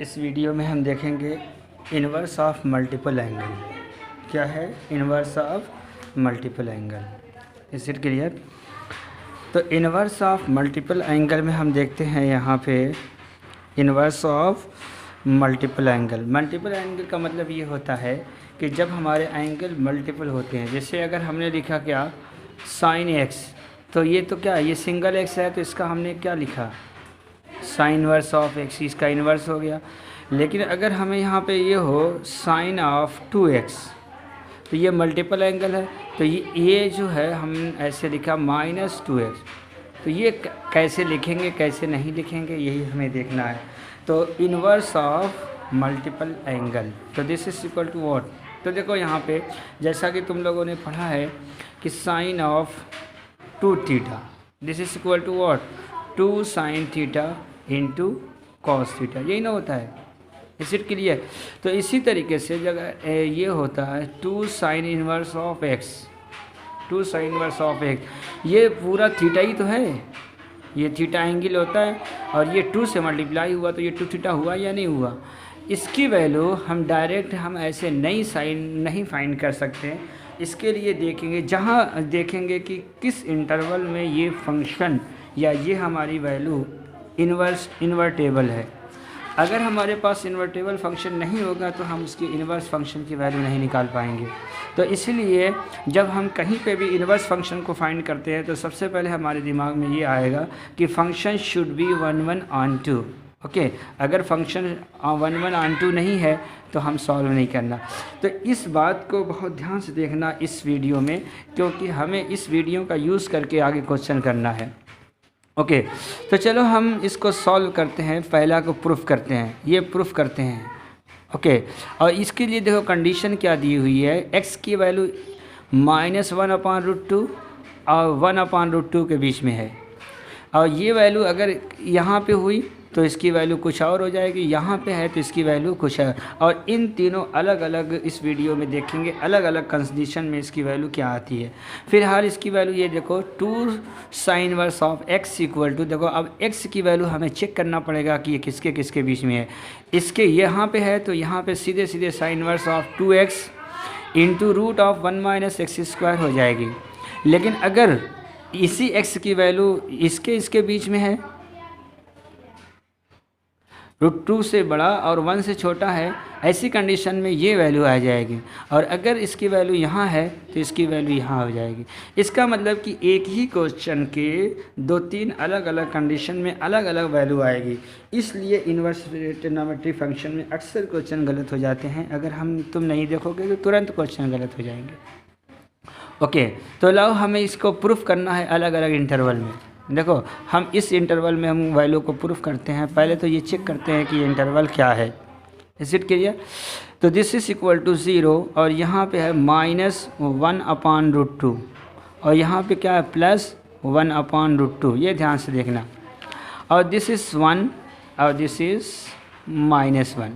इस वीडियो में हम देखेंगे इन्वर्स ऑफ मल्टीपल एंगल। क्या है inverse of multiple angle? Is it clear? तो इन्वर्स ऑफ मल्टीपल एंगल में हम देखते हैं यहाँ पे inverse of multiple angle. Multiple angle का मतलब ये होता है कि जब हमारे एंगल मल्टीपल होते हैं, जैसे अगर हमने लिखा क्या साइन एक्स, तो ये तो क्या ये सिंगल एक्स है, तो इसका हमने क्या लिखा साइन इन्वर्स ऑफ एक्स, इसका इन्वर्स हो गया। लेकिन अगर हमें यहाँ पे ये हो साइन ऑफ 2x, तो ये मल्टीपल एंगल है, तो ये जो है हम ऐसे लिखा -2x, तो ये कैसे लिखेंगे कैसे नहीं लिखेंगे यही हमें देखना है। तो इन्वर्स ऑफ मल्टीपल एंगल, तो this is equal to what? तो देखो यहाँ पे जैसा कि तुम लोगों ने पढ़ा है कि sine of 2 theta, this is equal to what 2 sine theta into cos theta, यही ना होता है। इस इट क्लियर? तो इसी तरीके से जगह ये होता है 2 sine inverse of x, 2 sine inverse of x, ये पूरा थीटा ही तो है, ये थीटा एंगल होता है, और ये 2 से मल्टीप्लाई हुआ तो ये 2 थीटा हुआ या नहीं हुआ। इसकी वैल्यू हम डायरेक्ट हम ऐसे नई साइन नहीं फाइंड कर सकते। इसके लिए देखेंगे, जहाँ देखेंगे कि किस इंटरवल में ये फंक्शन या ये हमारी वैल्यू इन्वर्टेबल है। अगर हमारे पास इन्वर्टेबल फंक्शन नहीं होगा तो हम उसकी इन्वर्स फंक्शन की वैल्यू नहीं निकाल पाएंगे। तो इसलिए जब हम कहीं पे भी इन्वर्स फंक्शन को फाइंड करते हैं तो सबसे पहले हमारे दिमाग में ये आएगा कि फंक्शन शुड बी 1/2। ओके, अगर फंक्शन 1/2 नहीं है तो हम सॉल्व नहीं करना। तो इस बात को बहुत ध्यान से देखना इस वीडियो में, क्योंकि हमें इस वीडियो का यूज़ करके आगे क्वेश्चन करना है। ओके, तो चलो हम इसको सॉल्व करते हैं। पहला को प्रूफ करते हैं, ये प्रूफ करते हैं। ओके, और इसके लिए देखो कंडीशन क्या दी हुई है, x की वैल्यू -1/√2 और 1/√2 के बीच में है, और ये वैल्यू अगर यहाँ पे हुई तो इसकी वैल्यू कुछ और हो जाएगी, यहाँ पे है तो इसकी वैल्यू कुछ है। और इन तीनों अलग अलग इस वीडियो में देखेंगे, अलग अलग कंडीशन में इसकी वैल्यू क्या आती है। फिलहाल इसकी वैल्यू ये देखो 2 sine inverse of x equal to, देखो अब x की वैल्यू हमें चेक करना पड़ेगा कि ये किसके किसके बीच में है। इसके यहाँ पे है तो यहाँ पे सीधे सीधे sine inverse of 2x into root of 1 - x² हो जाएगी। लेकिन अगर इसी x की वैल्यू इसके बीच में है, √2 से बड़ा और 1 से छोटा है, ऐसी कंडीशन में ये वैल्यू आ जाएगी। और अगर इसकी वैल्यू यहाँ है तो इसकी वैल्यू यहाँ हो जाएगी। इसका मतलब कि एक ही क्वेश्चन के 2-3 अलग अलग कंडीशन में अलग अलग वैल्यू आएगी। इसलिए इन्वर्स ट्रिग्नोमेट्री फंक्शन में अक्सर क्वेश्चन गलत हो जाते हैं। अगर तुम नहीं देखोगे तो तुरंत क्वेश्चन गलत हो जाएंगे। ओके, तो लाओ हमें इसको प्रूफ करना है अलग अलग इंटरवल में। देखो हम इस इंटरवल में हम वैल्यू को प्रूफ करते हैं। पहले तो ये चेक करते हैं कि ये इंटरवल क्या है। Is it clear? तो दिस इज इक्वल टू 0 और यहाँ पे है -1/√2 और यहाँ पे क्या है +1/√2, ये ध्यान से देखना। और दिस इज़ 1 और दिस इज़ -1।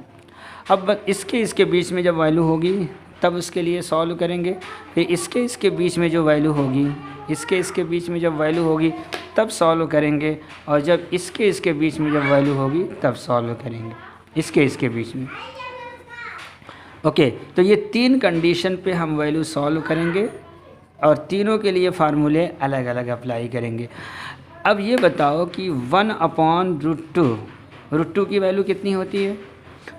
अब इसके बीच में जब वैल्यू होगी तब उसके लिए सॉल्व करेंगे। फिर इसके बीच में जो वैल्यू होगी, इसके बीच में जब वैल्यू होगी तब सॉल्व करेंगे, और जब इसके बीच में जब वैल्यू होगी तब सॉल्व करेंगे इसके बीच में। ओके, तो ये 3 कंडीशन पे हम वैल्यू सॉल्व करेंगे और तीनों के लिए फार्मूले अलग अलग अप्लाई करेंगे। अब ये बताओ कि 1/√2, √2 की वैल्यू कितनी होती है?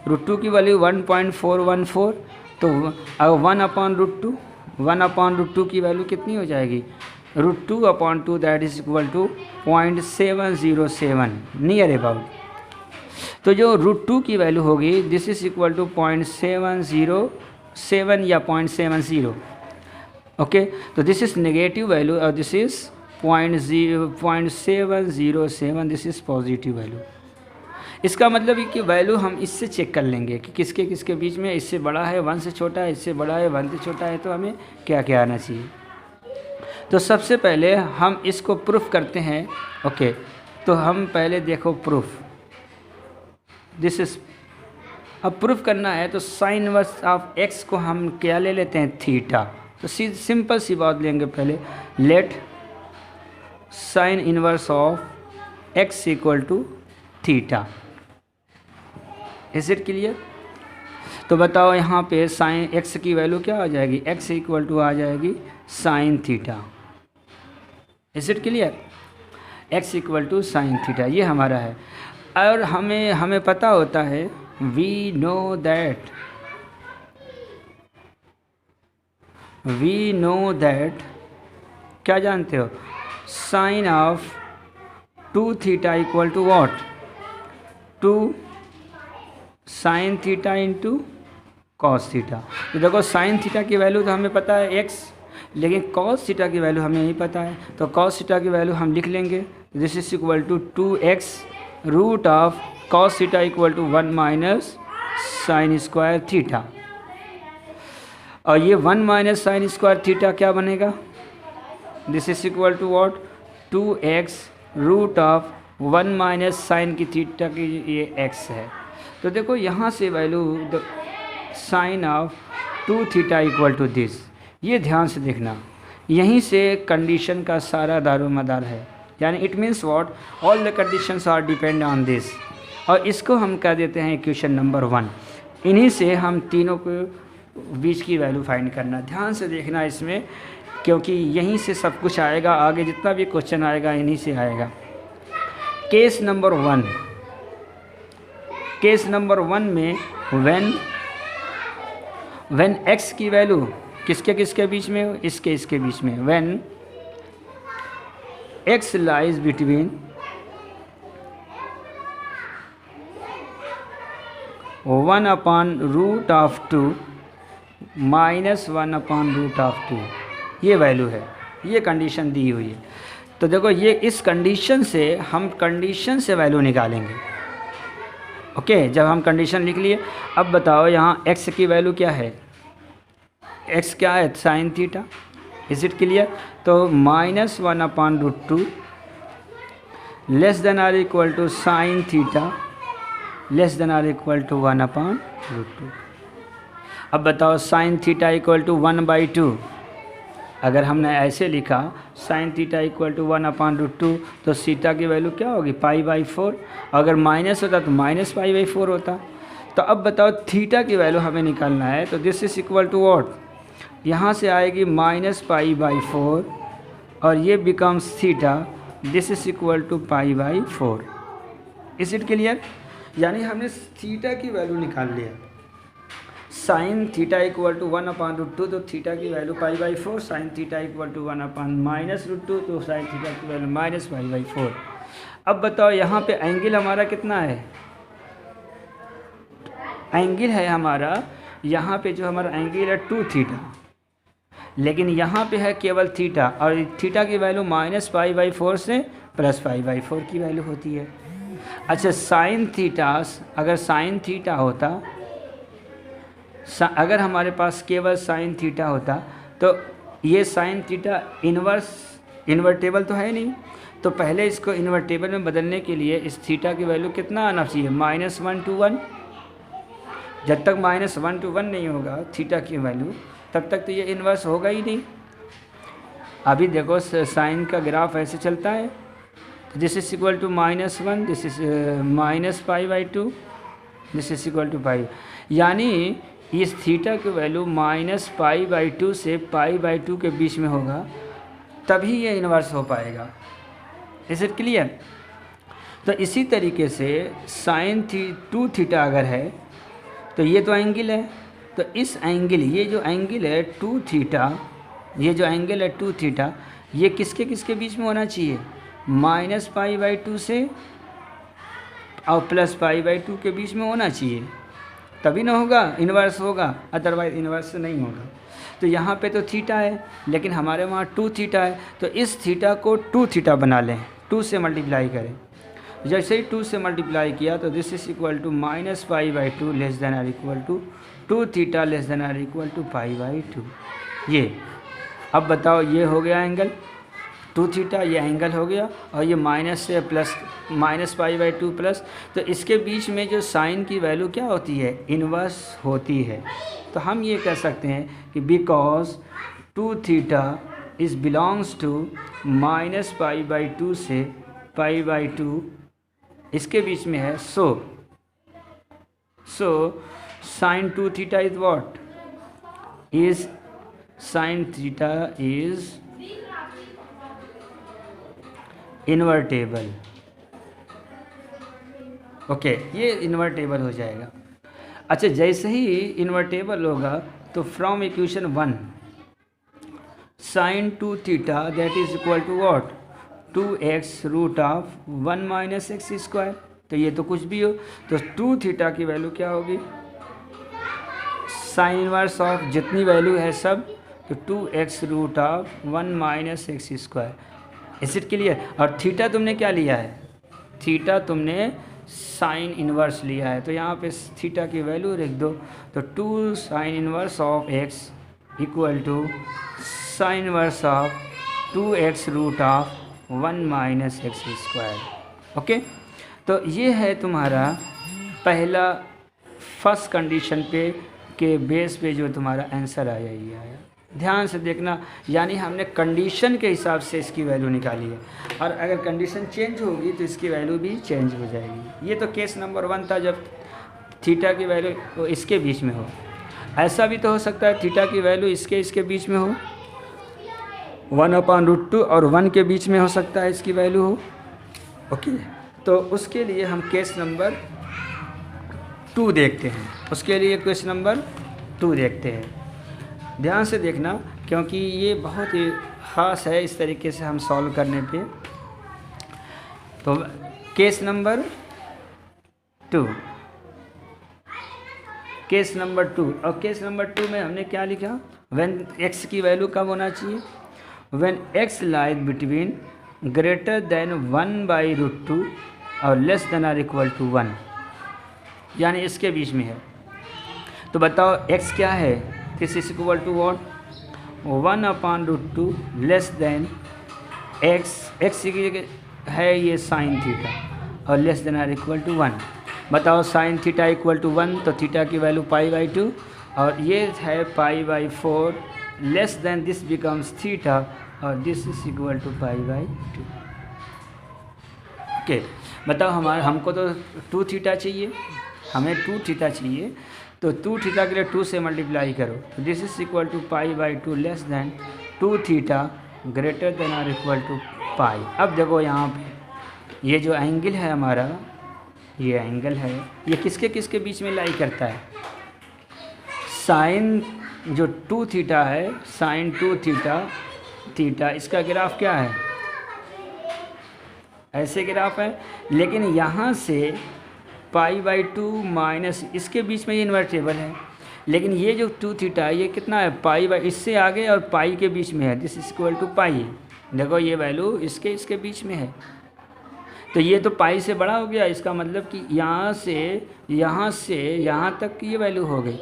√2 की वैल्यू 1.414, तो 1/√2 की वैल्यू कितनी हो जाएगी? √2/2 that is equal to 0.707 near about. तो जो √2 की वैल्यू होगी दिस इज इक्वल टू 0.707 या 0.70। ओके, तो दिस इज नेगेटिव वैल्यू और this is 0.707, this is positive value. इसका मतलब है कि वैल्यू हम इससे चेक कर लेंगे कि किसके किसके बीच में, इससे बड़ा है 1 से छोटा है, इससे बड़ा है 1 से छोटा है, तो हमें क्या क्या आना चाहिए। तो सबसे पहले हम इसको प्रूफ करते हैं। ओके, तो हम पहले देखो प्रूफ, दिस इज, अब प्रूफ करना है तो साइन इन्वर्स ऑफ x को हम क्या ले लेते हैं थीटा। तो सिंपल सी बात लेंगे पहले, let sine inverse of x equal to theta. Is it clear? तो बताओ यहाँ पे साइन एक्स की वैल्यू क्या आ जाएगी, एक्स इक्वल टू आ जाएगी sine theta. Is it clear? X equal to sine theta ये हमारा है। और हमें पता होता है, वी नो दैट क्या जानते हो, sine of 2 theta equal to what, 2 sine theta into cos theta. तो देखो साइन थीटा की वैल्यू तो हमें पता है एक्स, लेकिन कॉस थीटा की वैल्यू हमें नहीं पता है। तो कॉस थीटा की वैल्यू हम लिख लेंगे, this is equal to 2x root of cos theta equal to 1 minus sine square theta. और ये 1 माइनस साइन स्क्वायर थीटा क्या बनेगा, this is equal to what, 2x root of 1 minus sine की theta की ये x है। तो देखो यहाँ से value sine of 2 theta equal to this, ये ध्यान से देखना, यहीं से कंडीशन का सारा दारोमदार है। यानी it means what, all the conditions are depend on this. और इसको हम कह देते हैं इक्वेशन नंबर 1। इन्हीं से हम तीनों को बीच की वैल्यू फाइंड करना। ध्यान से देखना इसमें, क्योंकि यहीं से सब कुछ आएगा, आगे जितना भी क्वेश्चन आएगा इन्हीं से आएगा। केस नंबर 1 में व्हेन x की वैल्यू किसके बीच में, इसके बीच में, when x lies between 1/√2 minus 1/√2, ये वैल्यू है, ये कंडीशन दी हुई है। तो देखो ये इस कंडीशन से हम कंडीशन से वैल्यू निकालेंगे। ओके, जब हम कंडीशन लिख लिए, अब बताओ यहाँ x की वैल्यू क्या है, x क्या है, sine theta. Is it clear? तो minus 1/√2 less than or equal to sine theta less than or equal to 1/√2। अब बताओ साइन थीटा इक्वल टू 1/2। अगर हमने ऐसे लिखा साइन थीटा इक्वल टू 1/√2 तो थीटा की वैल्यू क्या होगी, π/4। अगर माइनस होता तो माइनस π/4 होता। तो अब बताओ थीटा की वैल्यू हमें निकालना है, तो this is equal to what, यहाँ से आएगी माइनस π/4 और ये becomes theta, this is equal to π/4। Is it clear? यानी हमने थीटा की वैल्यू निकाल लिया। साइन थीटा इक्वल टू 1/√2 तो थीटा की value π/4, sine theta equal to 1/√2 तो साइन थीटा की वैल्यू माइनस π/4। अब बताओ यहाँ पे एंगल हमारा कितना है, एंगल है हमारा, यहाँ पे जो हमारा एंगल है 2 थीटा, लेकिन यहाँ पे है केवल थीटा, और थीटा की वैल्यू माइनस π/4 से प्लस π/4 की वैल्यू होती है। अच्छा, साइन थीटा, अगर साइन थीटा होता, अगर हमारे पास केवल साइन थीटा होता तो ये साइन थीटा इन्वर्टेबल तो है नहीं, तो पहले इसको इन्वर्टेबल में बदलने के लिए इस थीटा की वैल्यू कितना आना चाहिए, -1 to 1। जब तक -1 to 1 नहीं होगा थीटा की वैल्यू, तब तक तो ये इन्वर्स होगा ही नहीं। अभी देखो साइन का ग्राफ ऐसे चलता है, this is equal to -1, this is minus π/2, this is equal to π। यानी इस थीटा की वैल्यू माइनस π/2 से π/2 के बीच में होगा, तभी ये इन्वर्स हो पाएगा। Is it clear? तो इसी तरीके से साइन 2 थीटा अगर है तो ये तो एंगल है, तो इस एंगल, ये जो एंगल है 2 थीटा, ये जो एंगल है 2 थीटा, ये किसके बीच में होना चाहिए, माइनस π/2 से और प्लस π/2 के बीच में होना चाहिए, तभी ना होगा, इन्वर्स होगा, अदरवाइज इन्वर्स नहीं होगा। तो यहाँ पे तो थीटा है, लेकिन हमारे वहाँ 2 थीटा है, तो इस थीटा को 2 थीटा बना लें, 2 से मल्टीप्लाई करें। जैसे ही 2 से मल्टीप्लाई किया तो this is equal to minus π/2 less than or equal to 2 theta less than or equal to π/2। ये अब बताओ, ये हो गया एंगल 2 थीटा, ये एंगल हो गया, और ये माइनस से प्लस, माइनस π/2 प्लस, तो इसके बीच में जो साइन की वैल्यू क्या होती है, इन्वर्स होती है। तो हम ये कह सकते हैं कि because 2 theta is belongs to minus π/2 से π/2 इसके बीच में है, so So sin 2 theta is what? Is sin theta is invertible. Okay, ये इन्वर्टेबल हो जाएगा। अच्छा, जैसे ही इन्वर्टेबल होगा तो from equation 1 sin 2 theta that is equal to what? 2x root of 1 minus x square. तो ये तो कुछ भी हो, तो 2 थीटा की वैल्यू क्या होगी? साइन इनवर्स ऑफ जितनी वैल्यू है सब, तो 2x root of 1 minus x square. Is it clear? और थीटा तुमने क्या लिया है? थीटा तुमने साइन इनवर्स लिया है, तो यहाँ पे थीटा की वैल्यू लिख दो। तो 2 sine inverse of x equal to sine inverse of 2x root of 1 minus x square. Okay, तो ये है तुम्हारा पहला फर्स्ट कंडीशन पे के बेस पे जो तुम्हारा आंसर आया ही आया। ध्यान से देखना, यानी हमने कंडीशन के हिसाब से इसकी वैल्यू निकाली है, और अगर कंडीशन चेंज होगी तो इसकी वैल्यू भी चेंज हो जाएगी। ये तो केस नंबर 1 था जब थीटा की वैल्यू इसके बीच में हो। ऐसा भी तो हो सकता है थीटा की वैल्यू इसके बीच में हो, 1/√2 और 1 के बीच में हो सकता है इसकी वैल्यू हो। ओके, तो उसके लिए हम केस नंबर 2 देखते हैं। उसके लिए केस नंबर 2 देखते हैं। ध्यान से देखना, क्योंकि ये बहुत ही ख़ास है इस तरीके से हम सॉल्व करने पे। तो केस नंबर 2, केस नंबर 2, और केस नंबर 2 में हमने क्या लिखा? व्हेन x की वैल्यू कब होना चाहिए? When x lies between greater than 1/√2 और less than or equal to 1, यानी इसके बीच में है। तो बताओ x क्या है? This is equal to what? 1/√2 less than x की है ये साइन थीटा, और less than or equal to 1। बताओ साइन थीटा इक्वल टू 1, तो थीटा की वैल्यू π/2, और ये है π/4 less than this becomes theta, और this is equal to π/2। Okay, बताओ हमको तो 2 थीटा चाहिए, हमें 2 थीटा चाहिए, तो 2 थीटा के लिए 2 से मल्टीप्लाई करो, तो this is equal to π/2 less than 2 theta greater than or equal to pi. अब देखो यहाँ पे ये जो एंगल है हमारा, ये एंगल है, ये किसके किसके बीच में लाई करता है? साइन जो 2 थीटा है, साइन 2 थीटा इसका ग्राफ क्या है? ऐसे ग्राफ है, लेकिन यहाँ से π/2 माइनस इसके बीच में ये इन्वर्टेबल है, लेकिन ये जो 2 थीटा है ये कितना है? इससे आगे और पाई के बीच में है, दिस इज इक्वल टू पाई। देखो ये वैल्यू इसके बीच में है, तो ये तो पाई से बड़ा हो गया, इसका मतलब कि यहाँ से यहाँ तक की ये वैल्यू हो गई।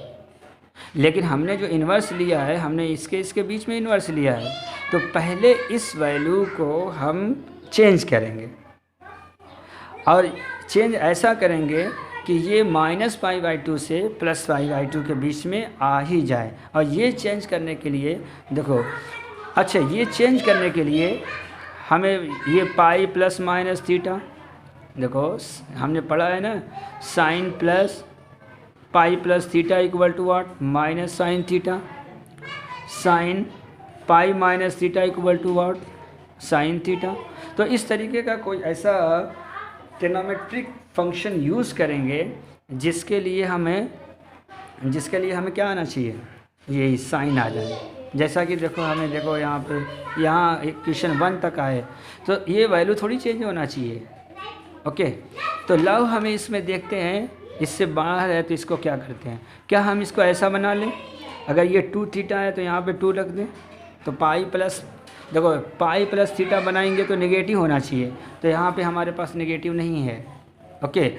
लेकिन हमने जो इन्वर्स लिया है, हमने इसके बीच में इन्वर्स लिया है, तो पहले इस वैल्यू को हम चेंज करेंगे, और चेंज ऐसा करेंगे कि ये -π/2 से +π/2 के बीच में आ ही जाए। और ये चेंज करने के लिए देखो, अच्छा ये चेंज करने के लिए हमें ये पाई प्लस माइनस थीटा, देखो हमने पढ़ा है ना, sine plus pi plus theta equal to what? Minus sine theta. Sine pi minus theta equal to what? Sine theta. तो इस तरीके का कोई ऐसा ट्रिग्नोमेट्रिक फंक्शन यूज़ करेंगे जिसके लिए हमें क्या आना चाहिए? यही साइन आ जाए। जैसा कि देखो हमें, देखो यहाँ इक्वेशन 1 तक आए, तो ये वैल्यू थोड़ी चेंज होना चाहिए। ओके, तो लव हमें इसमें देखते हैं, इससे बाहर है तो इसको क्या करते हैं? क्या हम इसको ऐसा बना लें? अगर ये 2 थीटा है तो यहाँ पे 2 रख दें, तो पाई प्लस, देखो पाई प्लस थीटा बनाएंगे तो नेगेटिव होना चाहिए, तो यहाँ पे हमारे पास नेगेटिव नहीं है। ओके,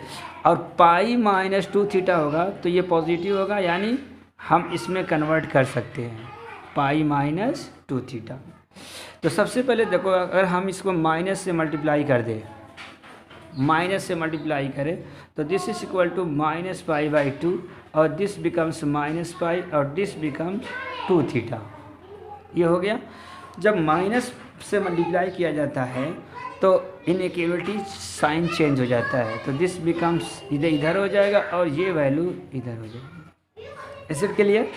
और पाई -2 थीटा होगा तो ये पॉजिटिव होगा, यानी हम इसमें कन्वर्ट कर सकते हैं पाई -2 थीटा। तो सबसे पहले देखो, अगर हम इसको माइनस से मल्टीप्लाई कर दें, तो दिस इज इक्वल टू -π/2, और दिस बिकम्स -π, और दिस बिकम्स 2 थीटा। ये हो गया। जब माइनस से मल्टीप्लाई किया जाता है तो इनइक्वलिटी साइन चेंज हो जाता है, तो दिस बिकम्स इधर हो जाएगा और ये वैल्यू इधर हो जाएगी। इस के लिए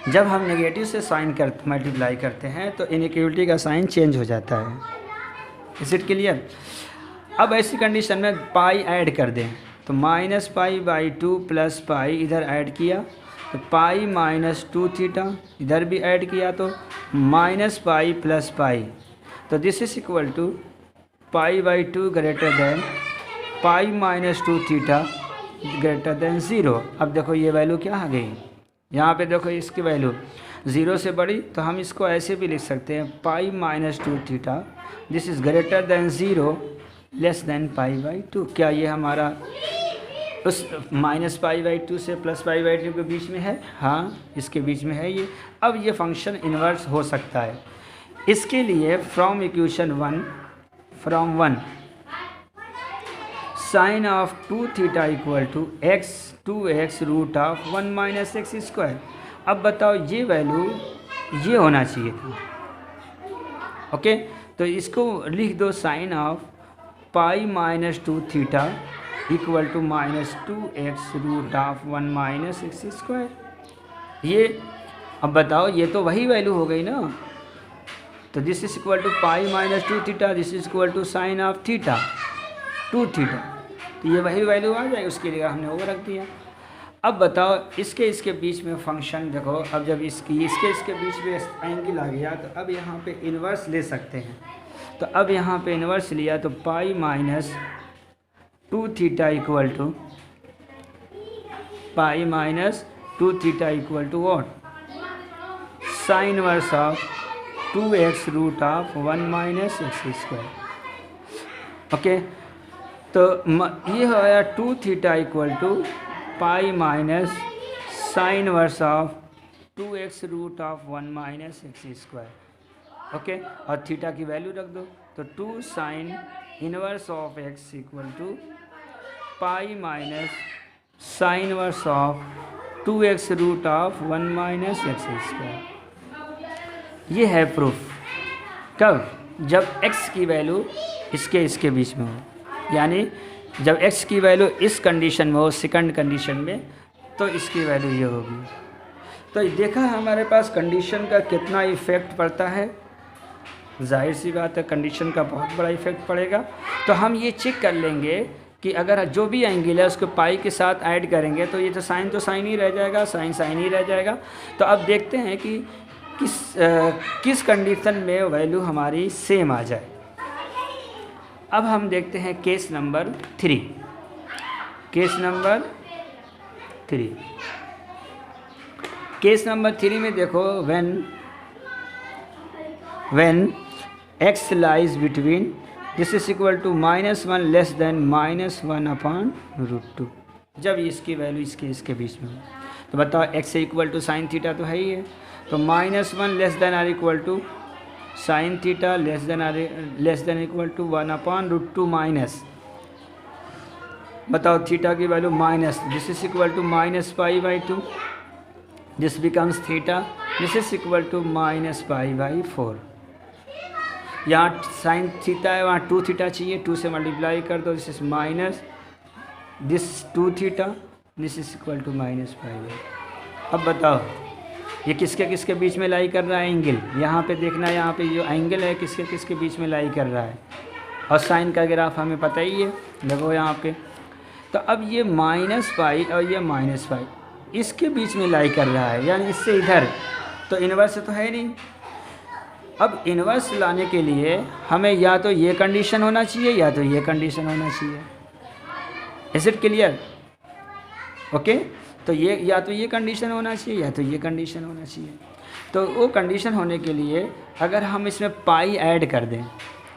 जब हम नेगेटिव से साइन मल्टीप्लाई करते हैं तो इनइक्वलिटी का साइन चेंज हो जाता है। इस के लिए अब ऐसी कंडीशन में पाई ऐड कर दें, तो -π/2 प्लस पाई इधर ऐड किया तो पाई -2 थीटा, इधर भी ऐड किया तो -π प्लस पाई, तो this is equal to π/2 greater than pi -2 theta greater than 0। अब देखो ये वैल्यू क्या आ गई, यहाँ पे देखो इसकी वैल्यू 0 से बड़ी, तो हम इसको ऐसे भी लिख सकते हैं pi -2 theta this is greater than 0 less than π/2। क्या ये हमारा उस -π/2 से +π/2 के बीच में है? हाँ, इसके बीच में है ये। अब ये फंक्शन इन्वर्स हो सकता है। इसके लिए from equation 1 sine of 2 theta equal to x 2x root of 1 minus x square. अब बताओ ये वैल्यू ये होना चाहिए था। ओके, तो इसको लिख दो sine of pi -2 theta equal to -2x root of 1 minus x square. ये अब बताओ ये तो वही वैल्यू हो गई ना, तो this is equal to pi -2 theta, this is equal to sine of theta 2 theta, तो ये वही वैल्यू आ जाए, उसके लिए हमने वो रख दिया। अब बताओ इसके बीच में फंक्शन देखो, अब जब इसके बीच में एंगल आ गया तो अब यहाँ पे इन्वर्स ले सकते हैं। तो अब यहाँ पे इन्वर्स लिया तो pi -2 theta equal to pi -2 theta equal to what, sine inverse of 2x root of 1 minus x square. Okay, तो ये हो गया 2 theta equal to pi minus sine inverse of 2x root of 1 minus x square. Okay, और theta की value रख दो, तो 2 sine inverse of x equal to pi minus sine inverse of 2x root of 1 minus x square. ये है proof. कब? जब x की वैल्यू इसके बीच में हो, यानी जब x की वैल्यू इस कंडीशन में हो, सेकंड कंडीशन में, तो इसकी वैल्यू ये होगी। तो देखा हमारे पास कंडीशन का कितना इफ़ेक्ट पड़ता है। जाहिर सी बात है कंडीशन का बहुत बड़ा इफ़ेक्ट पड़ेगा। तो हम ये चेक कर लेंगे कि अगर जो भी एंगल है उसको पाई के साथ ऐड करेंगे तो ये तो साइन ही रह जाएगा, साइन ही रह जाएगा। तो अब देखते हैं कि किस कंडीशन में वैल्यू हमारी सेम आ जाए। अब हम देखते हैं केस नंबर 3। केस नंबर 3 में देखो, when x lies between this is equal to -1 less than -1 upon √2। जब इसकी वैल्यू इसके बीच में हो, तो बताओ x equal to sine theta तो है ही है, तो -1 less than or equal to sine theta less than equal to 1 upon √2 minus, बताओ थीटा की value minus, this is equal to -π/2, this becomes theta, this is equal to -π/4। यहाँ sine theta है, वहाँ 2 थीटा चाहिए, 2 से मल्टीप्लाई कर दो, this is minus this 2 theta, this is equal to -π/4। अब बताओ ये किसके बीच में लाई कर रहा है एंगल, यहाँ पे देखना, यहाँ पे जो एंगल है किसके बीच में लाई कर रहा है, और साइन का ग्राफ हमें पता ही है, देखो यहाँ पे। तो अब ये -π और ये -π इसके बीच में लाई कर रहा है, यानी इससे इधर, तो इन्वर्स तो है नहीं। अब इन्वर्स लाने के लिए हमें या तो ये कंडीशन होना चाहिए या तो ये कंडीशन होना चाहिए। Is it clear? ओके, तो ये या तो ये कंडीशन होना चाहिए या तो ये कंडीशन होना चाहिए। तो वो कंडीशन होने के लिए अगर हम इसमें पाई ऐड कर दें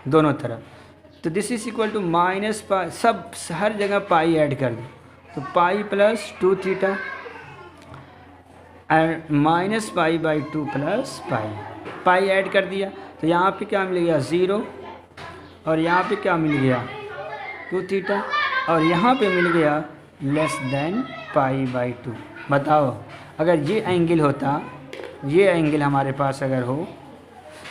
दोनों तरफ, तो दिस इज इक्वल टू -π, सब हर जगह पाई ऐड कर दें, तो pi plus 2 theta and -π/2 plus pi add कर दिया, तो यहाँ पे क्या मिल गया 0, और यहाँ पे क्या मिल गया 2 थीटा, और यहाँ पे मिल गया लेस देन π/2। बताओ अगर ये एंगल होता, ये एंगल हमारे पास अगर हो,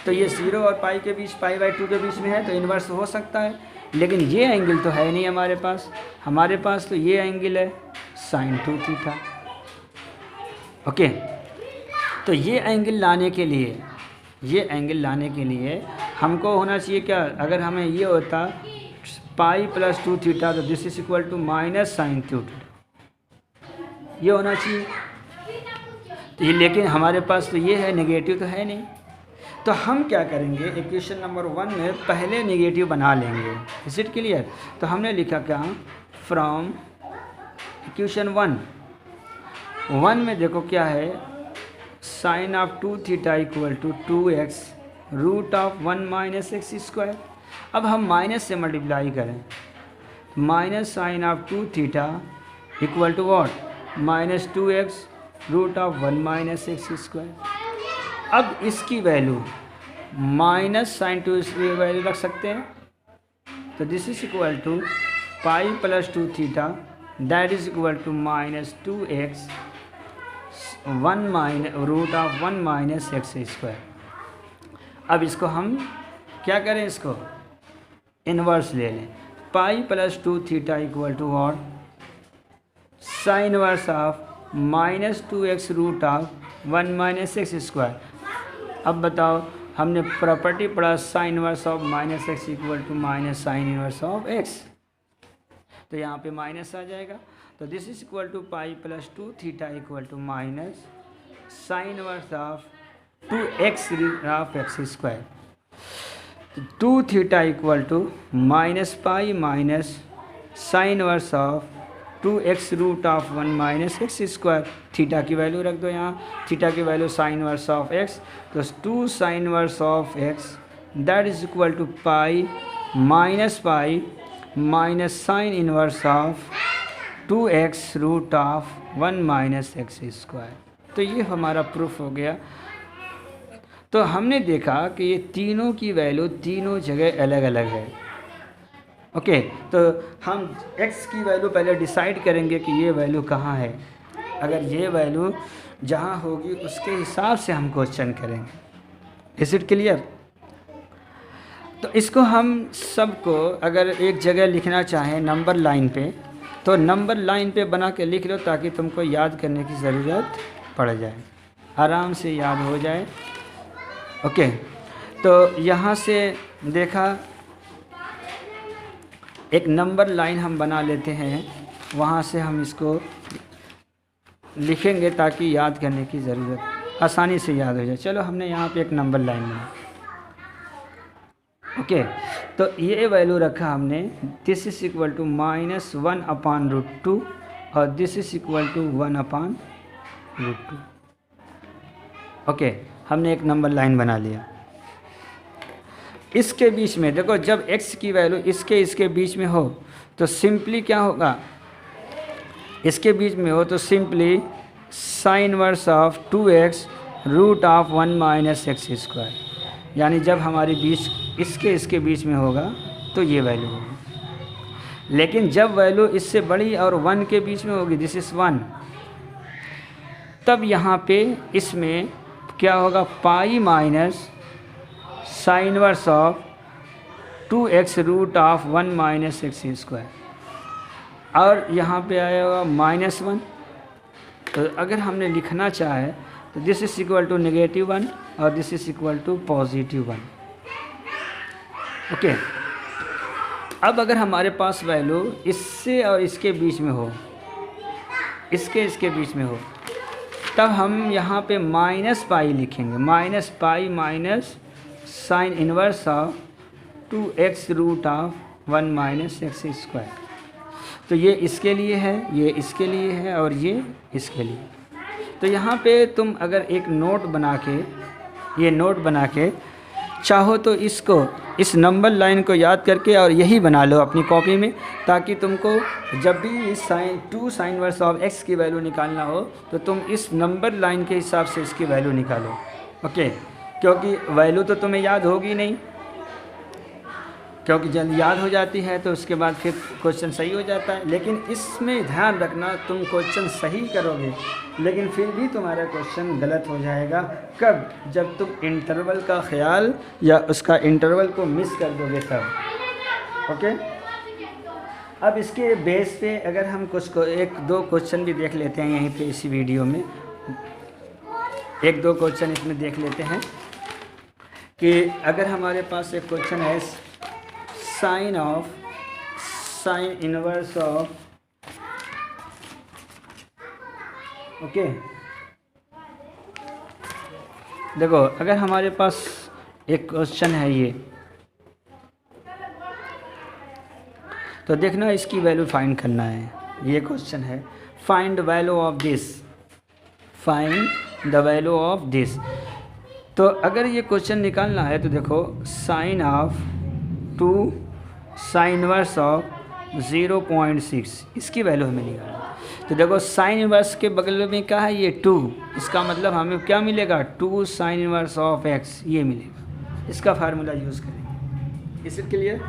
तो ये 0 और पाई के बीच, पाई/2 के बीच में है, तो इन्वर्स हो सकता है। लेकिन ये एंगल तो है नहीं हमारे पास तो ये एंगल है sin 2 थीटा। ओके, तो ये एंगल लाने के लिए हमको होना चाहिए क्या? अगर हमें ये होता पाई+2 थीटा, तो this is equal to minus sin 2 theta, ये होना चाहिए। तो ये, लेकिन हमारे पास तो ये है, नेगेटिव तो है नहीं। तो हम क्या करेंगे, इक्वेशन नंबर 1 में पहले नेगेटिव बना लेंगे। Is it clear? तो हमने लिखा क्या, फ्रॉम इक्वेशन 1 में देखो क्या है, sine of 2 theta equal to 2x root of 1 minus x square. अब हम माइनस से मल्टीप्लाई करें, minus sine of 2 theta equal to what, minus 2x root of 1 minus x square. अब इसकी वैल्यू माइनस साइन 2 इसकी वैल्यू रख सकते हैं, तो दिस इज इक्वल टू पाई+2 theta that is equal to minus 2x 1 minus root of 1 minus x square. अब इसको हम क्या करें, इसको इन्वर्स ले लें, पाई+2 theta equal to what, sine inverse of minus 2x root of 1 minus x square. अब बताओ, हमने प्रॉपर्टी पढ़ा sine inverse of minus x equal to minus sine inverse of x, तो यहाँ पे माइनस आ जाएगा। तो दिस इज इक्वल टू पाई+2 theta equal to minus sine inverse of 2x root of x square. 2 theta equal to minus pi minus sine inverse of 2x root of 1 minus x square. Theta की value रख दो यहाँ, theta की value sine inverse of x, तो 2 sine inverse of x that is equal to pi minus sine inverse of 2x root of 1 minus x square. तो ये हमारा proof हो गया। तो हमने देखा कि ये तीनों की वैल्यू तीनों जगह अलग अलग है। ओके, तो हम x की वैल्यू पहले डिसाइड करेंगे कि ये वैल्यू कहाँ है। अगर ये वैल्यू जहाँ होगी उसके हिसाब से हम क्वेश्चन करेंगे। Is it clear? तो इसको हम सबको अगर एक जगह लिखना चाहें नंबर लाइन पे, तो नंबर लाइन पे बना के लिख लो ताकि तुमको याद करने की ज़रूरत पड़ जाए, आराम से याद हो जाए। ओके, तो यहाँ से देखा एक नंबर लाइन हम बना लेते हैं, वहाँ से हम इसको लिखेंगे ताकि याद करने की ज़रूरत, आसानी से याद हो जाए। चलो, हमने यहाँ पे एक नंबर लाइन बना। ओके, तो ये वैल्यू रखा हमने, दिस इज इक्वल टू -1/√2 और this is equal to 1/√2। Okay, हमने एक नंबर लाइन बना लिया। इसके बीच में देखो, जब x की वैल्यू इसके बीच में हो तो सिंपली क्या होगा, इसके बीच में हो तो simply sine inverse of 2x root of 1 minus x square, यानी जब हमारी बीच इसके बीच में होगा तो ये वैल्यू होगी। लेकिन जब वैल्यू इससे बड़ी और 1 के बीच में होगी, दिस इज़ 1, तब यहाँ पे इसमें क्या होगा, pi minus sine inverse of 2x root of 1 minus x square, और यहाँ पे आया होगा -1। तो अगर हमने लिखना चाहे तो दिस इज इक्वल टू -1 और this is equal to +1। Okay, अब अगर हमारे पास वैल्यू इससे और इसके बीच में हो, इसके बीच में हो, तब हम यहाँ पे -पाई लिखेंगे, -पाई minus sine inverse of 2x root of 1 minus x square. तो ये इसके लिए है, ये इसके लिए है और ये इसके लिए। तो यहाँ पे तुम अगर एक नोट बना के, ये नोट बना के चाहो तो इसको, इस नंबर लाइन को याद करके और यही बना लो अपनी कॉपी में, ताकि तुमको जब भी two sine inverse of x की वैल्यू निकालना हो तो तुम इस नंबर लाइन के हिसाब से इसकी वैल्यू निकालो। ओके, क्योंकि वैल्यू तो तुम्हें याद होगी नहीं, क्योंकि जल्द याद हो जाती है तो उसके बाद फिर क्वेश्चन सही हो जाता है। लेकिन इसमें ध्यान रखना, तुम क्वेश्चन सही करोगे लेकिन फिर भी तुम्हारा क्वेश्चन गलत हो जाएगा। कब? जब तुम इंटरवल का ख्याल या उसका इंटरवल को मिस कर दोगे तब। ओके, अब इसके बेस पे अगर हम कुछ एक दो क्वेश्चन भी देख लेते हैं यहीं पे इसी वीडियो में। एक दो क्वेश्चन इसमें देख लेते हैं कि अगर हमारे पास एक क्वेश्चन है साइन इनवर्स ऑफ, ओके, देखो अगर हमारे पास एक क्वेश्चन है ये, तो देखना इसकी वैल्यू फाइंड करना है। ये क्वेश्चन है find value of this, find the value of this. तो अगर ये क्वेश्चन निकालना है तो देखो sine of 2 sine inverse of 0.6, इसकी वैल्यू हमें निकालना। तो देखो साइन इनवर्स के बगल में क्या है, ये 2, इसका मतलब हमें क्या मिलेगा, 2 साइन इनवर्स ऑफ x, ये मिलेगा। इसका फार्मूला यूज़ करेंगे। इस क्लियर?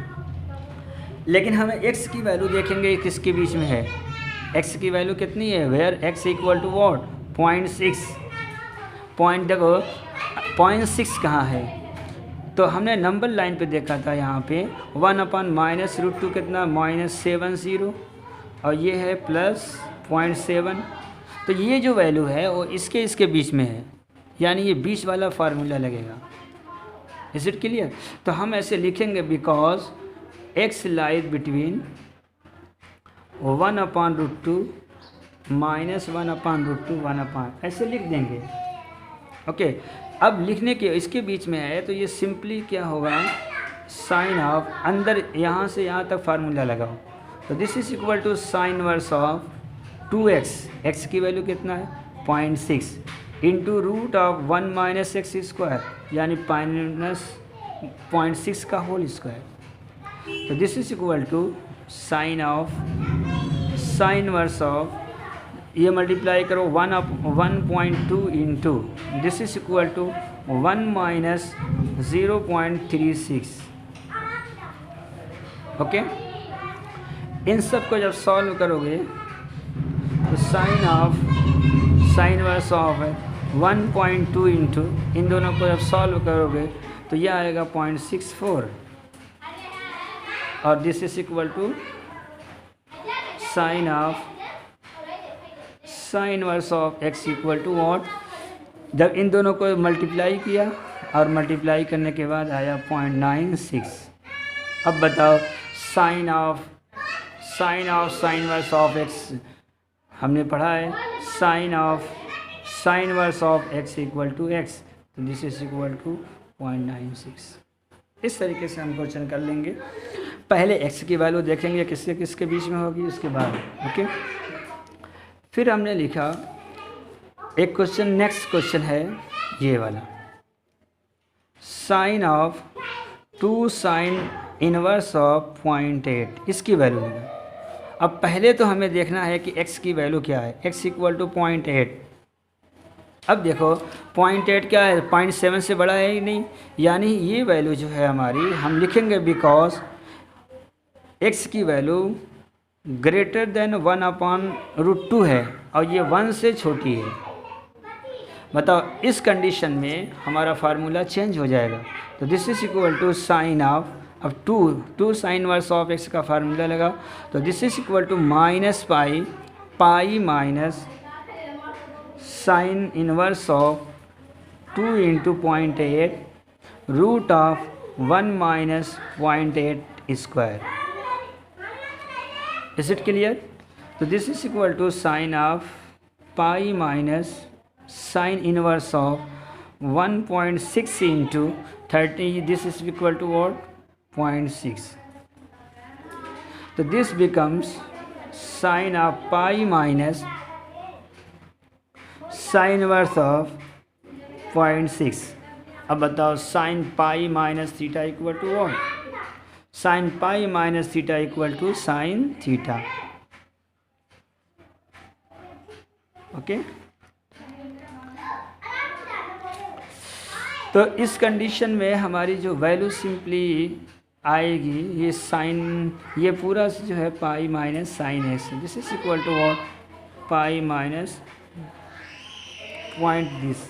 लेकिन हमें x की वैल्यू देखेंगे किसके बीच में है, x की वैल्यू कितनी है, where x equal to what, 0.6। Point देखो 0.6 कहाँ है, तो हमने नंबर लाइन पे देखा था यहाँ पे 1/-√2 कितना, -70, और ये है +0.7। तो ये जो वैल्यू है वो इसके बीच में है, यानी ये बीच वाला फार्मूला लगेगा। Is it clear? तो हम ऐसे लिखेंगे बिकॉज x लाइज बिटवीन 1/√2 -1/√2 1/, ऐसे लिख देंगे। ओके, अब लिखने के इसके बीच में है तो ये सिंपली क्या होगा, साइन ऑफ, अंदर यहाँ से यहाँ तक फार्मूला लगाओ, तो this is equal to sine inverse of 2x, x की वैल्यू कितना है 0.6 into root of 1 - x square, यानी -0.6 का होल स्क्वायर। तो this is equal to sine inverse of, ये मल्टीप्लाई करो 1/2 into this is equal to 1 - 0.36। Okay, इन सब को जब सॉल्व करोगे तो साइन इनवर्स ऑफ 1.2 इंटू, इन दोनों को जब सॉल्व करोगे तो यह आएगा 0.64, और this is equal to sine inverse of x equal to what, जब इन दोनों को मल्टीप्लाई किया और मल्टीप्लाई करने के बाद आया 0.96। अब बताओ साइन इनवर्स ऑफ x हमने पढ़ा है, sine inverse of x equal to x, तो दिस इज इक्वल टू 0.96। इस तरीके से हम क्वेश्चन कर लेंगे। पहले x की वैल्यू देखेंगे किसके बीच में होगी, उसके बाद। ओके, फिर हमने लिखा एक क्वेश्चन, नेक्स्ट क्वेश्चन है ये वाला, sine of 2 sine inverse of 0.8, इसकी वैल्यू लेना। अब पहले तो हमें देखना है कि x की वैल्यू क्या है, x इक्वल टू 0.8। अब देखो 0.8 क्या है, 0.7 से बड़ा है ही नहीं, यानी ये वैल्यू जो है हमारी, हम लिखेंगे बिकॉज x की वैल्यू ग्रेटर देन 1/√2 है और ये 1 से छोटी है। बताओ इस कंडीशन में हमारा फार्मूला चेंज हो जाएगा। तो this is equal to sine of, अब 2 साइन इनवर्स ऑफ x का फार्मूला लगा, तो this is equal to pi minus sine inverse of 2 into 0.8 root of 1 - 0.8 square. Is it clear? तो this is equal to sine of pi minus sine inverse of 1.6 into 30, this is equal to what 0.6। तो this becomes sine of pi minus sine inverse of 0.6। अब बताओ sine pi minus theta equal to what, sine pi minus theta equal to sine theta. Okay, तो इस condition में हमारी जो value simply आएगी, ये साइन, ये पूरा जो है pi minus sine x, this is equal to what, pi minus point this,